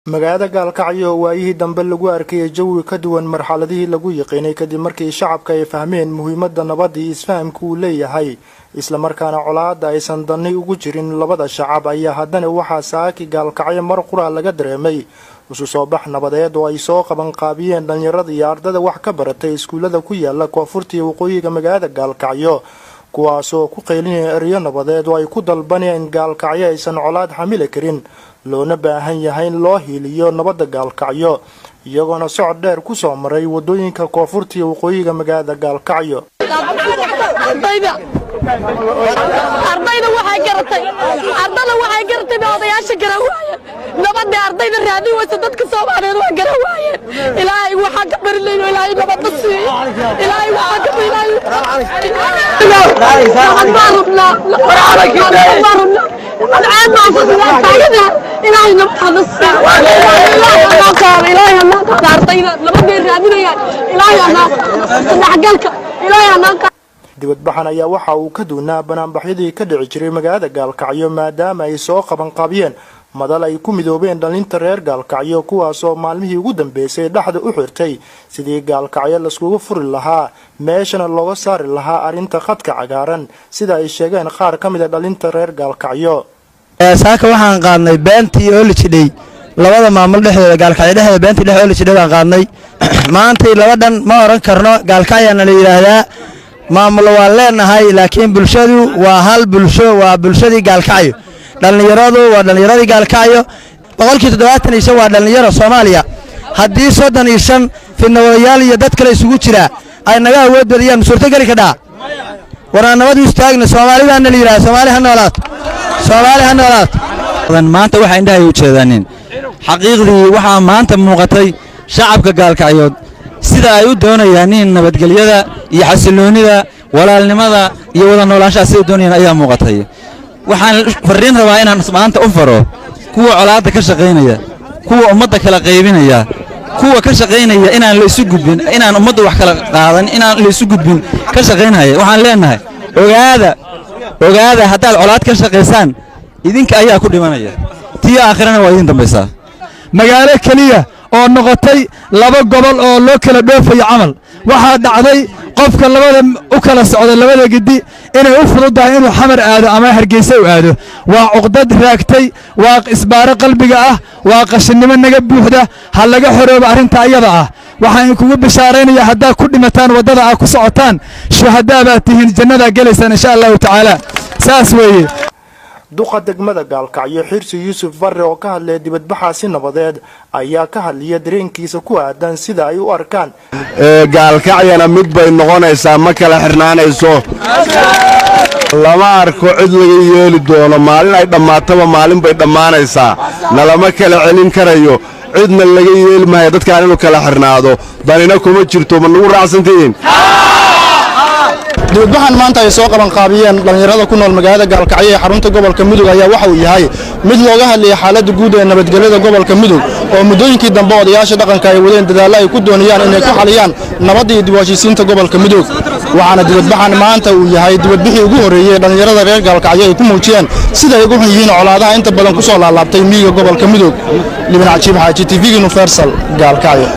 magaalada Gaalkacyo waayihii dambe lagu arkay jawi ka duwan marxaladihii lagu yaqaanay kadib markii shacabka ay fahmeen muhiimadda nabadda iyo isfahamka uu leeyahay isla markaana colaadda aysan dani ugu jirin labada shacab ayaa haddana waxaa saaki Gaalkacyo mar qura laga dareemay isu soo bax nabadeed oo ay soo qaban qaabiyeen dhalinyarada iyo ardada wax ka baratay iskuulada ku yaala koonfurta iyo waqooyiga magaalada Gaalkacyo kuwaasoo ku qeylinaya eriyo nabadeed oo ay ku dalbanayeen Gaalkacyo aysan colaad xamili karin loona baahan yahay in loo hiiliyo nabadda Gaalkacyo iyagoona socod dheer ku soo maray wadooyinka koonfurta iyo waqooyiga magaalada Gaalkacyo ardayda waxay garatay odayaasha garawaayeen nabadda ardayda raadin waysa dadka Soomaaliyeed waa garawaayeen ilaahay waxa ka barileyno ilaahay nabadda siiyo ilaahay waxa ka barileyno dibadbaxan ayaa waxa uu ka duunaa banaanbaxyadii ka dhici jiray magaalada Gaalkacyo maadaama ay soo qaban qaabiyeen madal ay ku midoobeen dhalinta reer Gaalkacyo kuwaasoo maalmihii ugu dambeysay dhaxda u xirtay sidii Gaalkacyo la iskugu furi lahaa meeshana looga saari lahaa arinta khadka cagaaran sida ay sheegeen qaar ka mid ah dhalinta reer Gaalkacyo saaka waxaan qaadnay beentii oo la jidhay labada maamul dhexdeeda Gaalkacyo dhexdeeda beentii dhex oo la jidhay baan qaadnay maanta labadan ma oran karno Gaalkacyana la yiraahdaa maamul waa leenahay laakiin bulshadu waa hal bulsho waa bulshadii Gaalkacyo dhalinyaradu waa dhalinyaradii Gaalkacyo 75 waa dhalinyaro Soomaaliya haddii 35 finnawayaal iyo dad kale isugu jira ay naga awood badiyaan suurto gali ka dhaa waraan nabad u istaagna Soomaalida la yiraahdo Soomaali ha noolaad maanta waxa indhahay u jeedaanin xaqiiqdii waxa maanta muuqatay shacabka Gaalkacyo sida ay u doonayaan in nabadgelyada iyo xasiloonida walaalnimada iyo wada noolaanshaha sida doonayaan ayaa muuqatay waxaan fariin rabaa inaan maanta u faro kuwa colaadda ka shaqeynaya kuwa ummadda kala qaybinaya kuwa ka shaqeynaya inaan la isu gudbin inaan ummadda wax kala qaadan inaan la isu gudbin ka shaqeynaya waxaan leenahay ogaada haddaad colaad ka shaqeysaan idinka ayaa ku dhimanaya tii aakhirana waa idin dambaysaa magaalo kaliya oo noqotay laba gobol oo loo kala dhoofayo camal waxa dhacday qofka labada u kala socda labada gidi inay u fududahay inuu xamar aado ama Hargeysa u aado waa uqdad raagtay waa isbaaro qalbiga ah waa qashinimo naga buuxda hal laga xoroobo arinta ayada ah waxaan kugu bishaareynayaa hadda ku dhimataan wadada ah ku socotaan shuhada baa tihiin jannada galaysan insha Allah ta'ala saas weeye duqa degmada Gaalkacyo Xirsi Yuusuf Barre oo ka hadlay dibadbaxaasi nabadeed ayaa ka hadlaya dareenkiisa ku aadan sida ay u arkaan Gaalkacyana mid bay noqonaysaa ma kala xirnaanayso lama arko cid laga yeeli doono maalin ay dhamaataba maalin bay dhamaanaysaa nalama kala celin karayo cidna laga yeeli maayo dadkaan inuu kala xirnaado danina kuma jirto ma nagu raacsantiin dibadbaxan maanta ay soo qaban qaabiyeen dhalinyarada ku nool magaalada Gaalkacyo ee xarunta gobolka Mudug ayaa waxa uu yahay mid looga hadlayay xaaladda guud ee nabadgelyada gobolka Mudug oo muddooyinkii dambe odayaasha dhaqanka ay wadeen dadaal ay ku doonayaan inay ku xaliyaan nabadda iyo dib u heshiisiinta gobolka Mudug waxaana dibadbaxan maanta uu yahay dibadbixii ugu horeeyay dhalinyarada reer Gaalkacyo ay ku muujiyeen sida ay ugu yihiin colaadaha inta badan ku soo laalaabtay miyiga gobolka Mudug Libna Cajiib Xaaji TV Universal Gaalkacyo